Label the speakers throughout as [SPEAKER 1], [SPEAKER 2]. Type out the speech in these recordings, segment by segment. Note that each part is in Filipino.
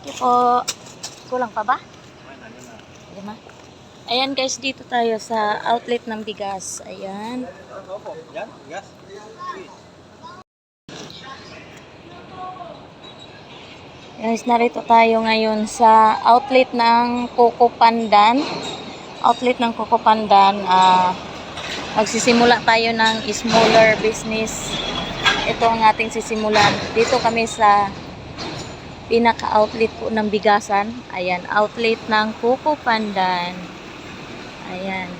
[SPEAKER 1] Thank you po. Kulang pa ba? Lima. Ayan guys, dito tayo sa outlet ng bigas. Ayan.
[SPEAKER 2] Yan, bigas.
[SPEAKER 1] Guys, narito tayo ngayon sa outlet ng Coco Pandan. Outlet ng Coco Pandan. Magsisimula tayo ng smaller business. Ito ang ating sisimulan. Dito kami sa pinaka-outlet po ng bigasan. Ayan, outlet ng Coco Pandan. Ayan.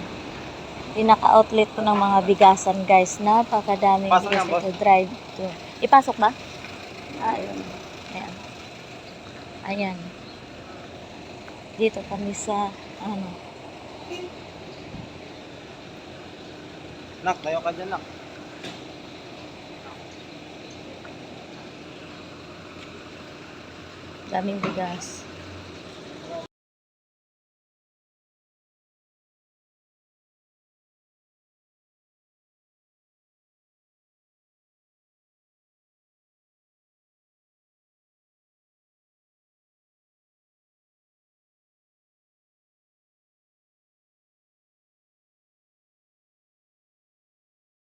[SPEAKER 1] Pinaka-outlet po ng mga bigasan, guys. Napakadaming bigas ito. Drive to. Ipasok ba? Ayun. Ayan. Ayan. Dito kami sa
[SPEAKER 2] Nak, tayo ka dyan, nak.
[SPEAKER 1] daming bigas.